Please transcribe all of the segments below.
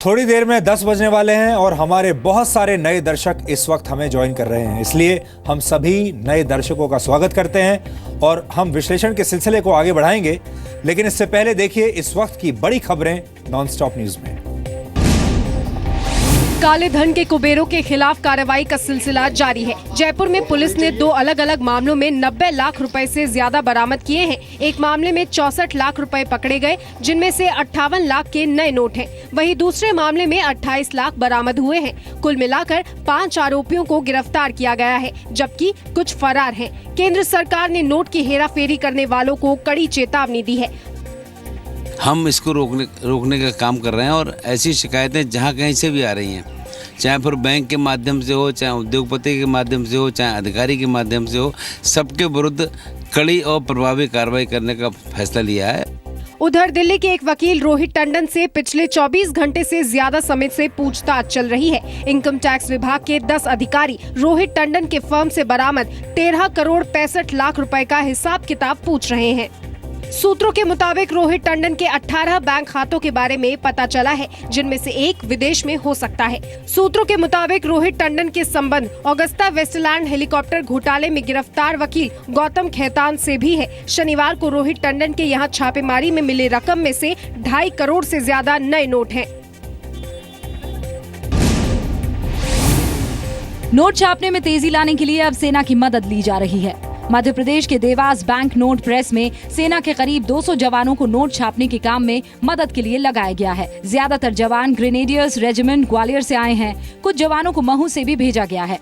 थोड़ी देर में 10 बजने वाले हैं और हमारे बहुत सारे नए दर्शक इस वक्त हमें ज्वाइन कर रहे हैं, इसलिए हम सभी नए दर्शकों का स्वागत करते हैं और हम विश्लेषण के सिलसिले को आगे बढ़ाएंगे। लेकिन इससे पहले देखिए इस वक्त की बड़ी खबरें नॉनस्टॉप न्यूज में। काले धन के कुबेरों के खिलाफ कार्रवाई का सिलसिला जारी है। जयपुर में पुलिस ने 2 अलग अलग मामलों में 90 लाख रुपए से ज्यादा बरामद किए हैं। एक मामले में 64 लाख रुपए पकड़े गए, जिनमें से 58 लाख के नए नोट हैं। वहीं दूसरे मामले में 28 लाख बरामद हुए हैं। कुल मिलाकर 5 आरोपियों को गिरफ्तार किया गया है, जबकि कुछ फरार हैं। केंद्र सरकार ने नोट की हेराफेरी करने वालों को कड़ी चेतावनी दी है। हम इसको रोकने का काम कर रहे हैं और ऐसी शिकायतें जहां कहीं से भी आ रही हैं, चाहे फिर बैंक के माध्यम से हो, चाहे उद्योगपति के माध्यम से हो, चाहे अधिकारी के माध्यम से हो, सबके विरुद्ध कड़ी और प्रभावी कार्रवाई करने का फैसला लिया है। उधर दिल्ली के एक वकील रोहित टंडन से पिछले 24 घंटे से ज्यादा समय से पूछताछ चल रही है। इनकम टैक्स विभाग के 10 अधिकारी रोहित टंडन के फर्म से बरामद 13 करोड़ 65 लाख रुपए का हिसाब किताब पूछ रहे हैं। सूत्रों के मुताबिक रोहित टंडन के 18 बैंक खातों के बारे में पता चला है, जिनमें से एक विदेश में हो सकता है। सूत्रों के मुताबिक रोहित टंडन के संबंध ऑगस्टा वेस्टलैंड हेलीकॉप्टर घोटाले में गिरफ्तार वकील गौतम खेतान से भी है। शनिवार को रोहित टंडन के यहां छापेमारी में मिली रकम में से 2.5 करोड़ से ज्यादा नए नोट हैं। नोट छापने में तेजी लाने के लिए अब सेना की मदद ली जा रही है। मध्य प्रदेश के देवास बैंक नोट प्रेस में सेना के करीब 200 जवानों को नोट छापने के काम में मदद के लिए लगाया गया है। ज्यादातर जवान ग्रेनेडियर्स रेजिमेंट ग्वालियर से आए हैं। कुछ जवानों को महू से भी भेजा गया है।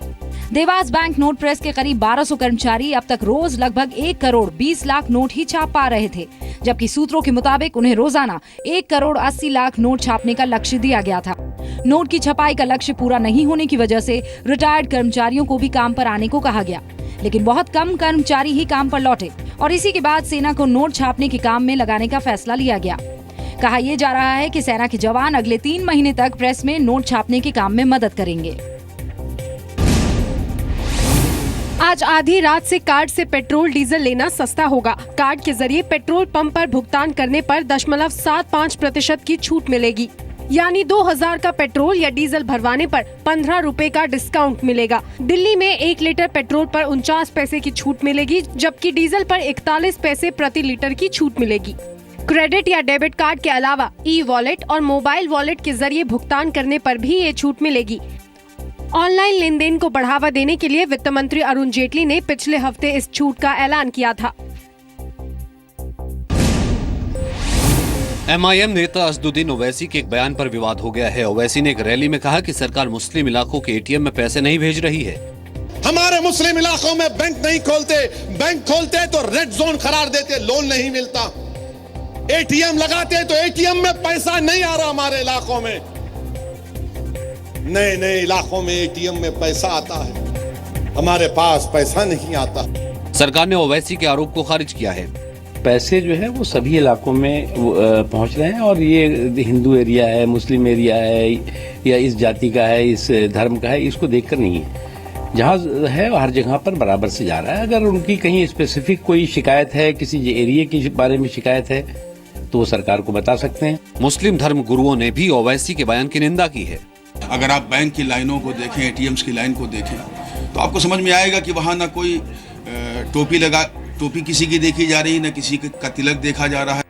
देवास बैंक नोट प्रेस के करीब 1200 कर्मचारी अब तक रोज लगभग 1 करोड़ 20 लाख नोट ही छाप पा रहे थे, जबकि सूत्रों के मुताबिक उन्हें रोजाना 1 करोड़ 80 लाख नोट छापने का लक्ष्य दिया गया था। नोट की छपाई का लक्ष्य पूरा नहीं होने की वजह से रिटायर्ड कर्मचारियों को भी काम पर आने को कहा गया, लेकिन बहुत कम कर्मचारी ही काम पर लौटे और इसी के बाद सेना को नोट छापने के काम में लगाने का फैसला लिया गया। कहा यह जा रहा है कि सेना के जवान अगले 3 महीने तक प्रेस में नोट छापने के काम में मदद करेंगे। आज आधी रात से कार्ड से पेट्रोल डीजल लेना सस्ता होगा। कार्ड के जरिए पेट्रोल पंप पर भुगतान करने पर 0.75% की छूट मिलेगी, यानी 2000 का पेट्रोल या डीजल भरवाने पर 15 रुपए का डिस्काउंट मिलेगा। दिल्ली में 1 लीटर पेट्रोल पर 49 पैसे की छूट मिलेगी, जबकि डीजल पर 41 पैसे प्रति लीटर की छूट मिलेगी। क्रेडिट या डेबिट कार्ड के अलावा ई वॉलेट और मोबाइल वॉलेट के जरिए भुगतान करने पर भी ये छूट मिलेगी। ऑनलाइन लेन देन को बढ़ावा देने के लिए वित्त मंत्री अरुण जेटली ने पिछले हफ्ते इस छूट का ऐलान किया था। MIM नेता असदुद्दीन ओवैसी के एक बयान पर विवाद हो गया है। ओवैसी ने एक रैली में कहा कि सरकार मुस्लिम इलाकों के ATM में पैसे नहीं भेज रही है। हमारे मुस्लिम इलाकों में बैंक नहीं खोलते, बैंक खोलते तो रेड जोन करार देते, लोन नहीं मिलता। ATM लगाते तो ATM में पैसा नहीं आ रहा हमारे इलाकों में। नए नए इलाकों में ATM में पैसा आता है, हमारे पास पैसा नहीं आता। सरकार ने ओवैसी के आरोप को खारिज किया है। पैसे जो है वो सभी इलाकों में पहुंच रहे हैं और ये हिंदू एरिया है, मुस्लिम एरिया है या इस जाति का है, इस धर्म का है, इसको देखकर नहीं है। जहाँ है हर जगह पर बराबर से जा रहा है। अगर उनकी कहीं स्पेसिफिक कोई शिकायत है, किसी एरिया के बारे में शिकायत है, तो वो सरकार को बता सकते हैं। मुस्लिम धर्म गुरुओं ने भी ओवैसी के बयान की निंदा की है। अगर आप बैंक की लाइनों को देखें, ATMs की लाइन को देखें, तो आपको समझ में आएगा कि वहाँ ना कोई टोपी किसी की देखी जा रही, न किसी का तिलक देखा जा रहा है।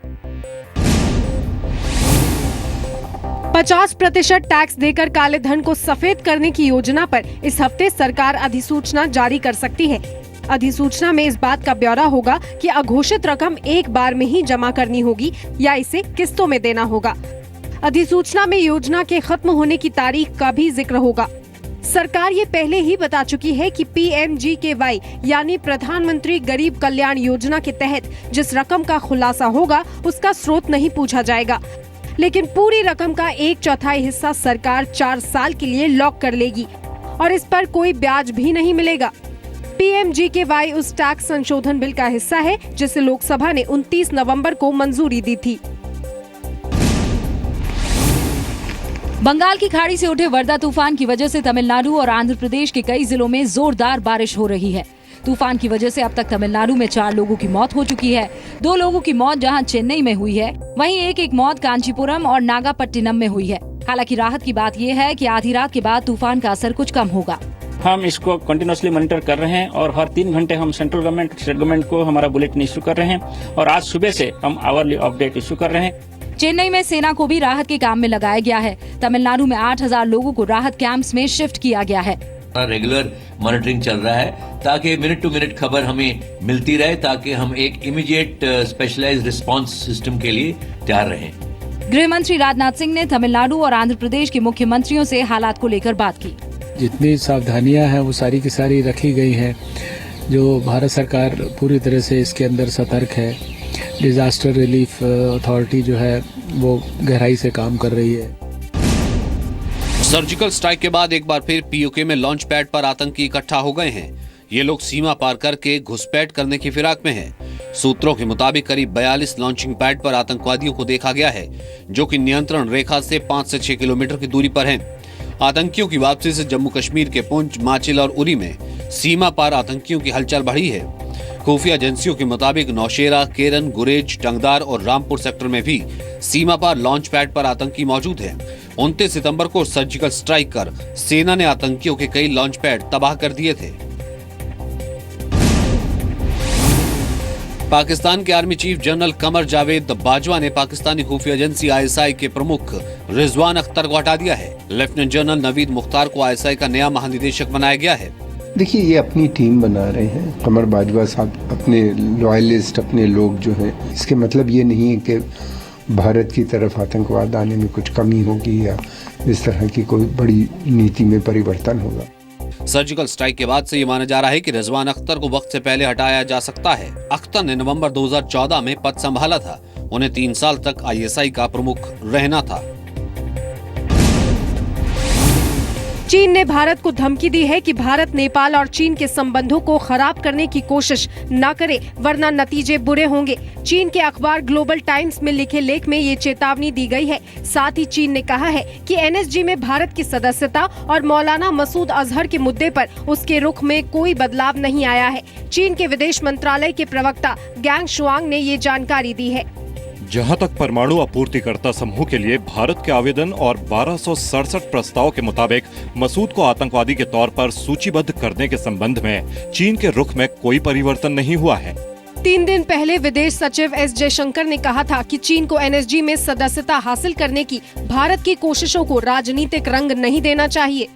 50% टैक्स देकर काले धन को सफेद करने की योजना पर इस हफ्ते सरकार अधिसूचना जारी कर सकती है। अधिसूचना में इस बात का ब्यौरा होगा कि अघोषित रकम एक बार में ही जमा करनी होगी या इसे किस्तों में देना होगा। अधिसूचना में योजना के खत्म होने की तारीख का भी जिक्र होगा। सरकार ये पहले ही बता चुकी है कि PMGKY यानी प्रधानमंत्री गरीब कल्याण योजना के तहत जिस रकम का खुलासा होगा उसका स्रोत नहीं पूछा जाएगा, लेकिन पूरी रकम का 1/4 हिस्सा सरकार 4 साल के लिए लॉक कर लेगी और इस पर कोई ब्याज भी नहीं मिलेगा। PMGKY उस टैक्स संशोधन बिल का हिस्सा है जिसे लोकसभा ने 29 नवंबर को मंजूरी दी थी। बंगाल की खाड़ी से उठे वर्दा तूफान की वजह से तमिलनाडु और आंध्र प्रदेश के कई जिलों में जोरदार बारिश हो रही है। तूफान की वजह से अब तक तमिलनाडु में 4 लोगों की मौत हो चुकी है। 2 लोगों की मौत जहां चेन्नई में हुई है, वहीं एक मौत कांचीपुरम और नागापट्टिनम में हुई है। हालांकि राहत की बात यह है कि आधी रात के बाद तूफान का असर कुछ कम होगा। हम इसको कंटिन्यूसली मॉनिटर कर रहे हैं और हर 3 घंटे हम सेंट्रल गवर्नमेंट, स्टेट गवर्नमेंट को हमारा बुलेटिन इशू कर रहे हैं और आज सुबह से हम आवरली अपडेट इशू कर रहे हैं। चेन्नई में सेना को भी राहत के काम में लगाया गया है। तमिलनाडु में 8000 लोगों को राहत कैंप्स में शिफ्ट किया गया है। रेगुलर मॉनिटरिंग चल रहा है ताकि मिनट टू मिनट खबर हमें मिलती रहे, ताकि हम एक इमीडिएट स्पेशलाइज्ड रिस्पांस सिस्टम के लिए तैयार रहें। गृह मंत्री राजनाथ सिंह ने तमिलनाडु और आंध्र प्रदेश के मुख्यमंत्रियों से हालात को लेकर बात की। जितनी सावधानियां हैं वो सारी की सारी रखी गई हैं। जो भारत सरकार पूरी तरह से इसके अंदर सतर्क है। डिजास्टर रिलीफ अथॉरिटी जो है वो गहराई से काम कर रही है। सर्जिकल स्ट्राइक के बाद एक बार फिर पीओके में लॉन्च पैड पर आतंकी इकट्ठा हो गए हैं। ये लोग सीमा पार करके घुसपैठ करने की फिराक में हैं। सूत्रों के मुताबिक करीब 42 लॉन्चिंग पैड पर आतंकवादियों को देखा गया है, जो कि नियंत्रण रेखा से 5 से 6 किलोमीटर की दूरी पर हैं। आतंकियों की वापसी से जम्मू कश्मीर के पुंछ, माचिल और उरी में सीमा पार आतंकियों की हलचल बढ़ी है। खुफिया एजेंसियों के मुताबिक नौशेरा, केरन, गुरेज, टंगदार और रामपुर सेक्टर में भी सीमा पार लॉन्च पैड पर आतंकी मौजूद है। 29 सितंबर को सर्जिकल स्ट्राइक कर सेना ने आतंकियों के कई लॉन्च पैड तबाह कर दिए थे। पाकिस्तान के army chief general Qamar Javed Bajwa ने पाकिस्तानी खुफिया एजेंसी आईएसआई के प्रमुख रिजवान अख्तर को हटा दिया है। लेफ्टिनेंट जनरल नवीद मुख्तार को आईएसआई का नया महानिदेशक बनाया गया है। देखिए, ये अपनी टीम बना रहे हैं। कमर बाजवा साहब अपने लॉयलिस्ट, अपने लोग जो हैं, इसके मतलब ये नहीं है कि भारत की तरफ आतंकवाद आने में कुछ कमी होगी या इस तरह की कोई बड़ी नीति में परिवर्तन होगा। सर्जिकल स्ट्राइक के बाद से ये माना जा रहा है कि रिजवान अख्तर को वक्त से पहले हटाया जा सकता है। अख्तर ने नवंबर 2014 में पद संभाला था। उन्हें 3 साल तक आईएसआई का प्रमुख रहना था। चीन ने भारत को धमकी दी है कि भारत नेपाल और चीन के संबंधों को खराब करने की कोशिश न करे, वरना नतीजे बुरे होंगे। चीन के अखबार ग्लोबल टाइम्स में लिखे लेख में ये चेतावनी दी गई है। साथ ही चीन ने कहा है कि एनएसजी में भारत की सदस्यता और मौलाना मसूद अजहर के मुद्दे पर उसके रुख में कोई बदलाव नहीं आया है। चीन के विदेश मंत्रालय के प्रवक्ता गैंग शुआंग ने ये जानकारी दी है। जहां तक परमाणु आपूर्तिकर्ता समूह के लिए भारत के आवेदन और 1267 प्रस्ताव के मुताबिक मसूद को आतंकवादी के तौर पर सूचीबद्ध करने के संबंध में चीन के रुख में कोई परिवर्तन नहीं हुआ है। 3 दिन पहले विदेश सचिव एस जयशंकर ने कहा था कि चीन को एनएसजी में सदस्यता हासिल करने की भारत की कोशिशों को राजनीतिक रंग नहीं देना चाहिए।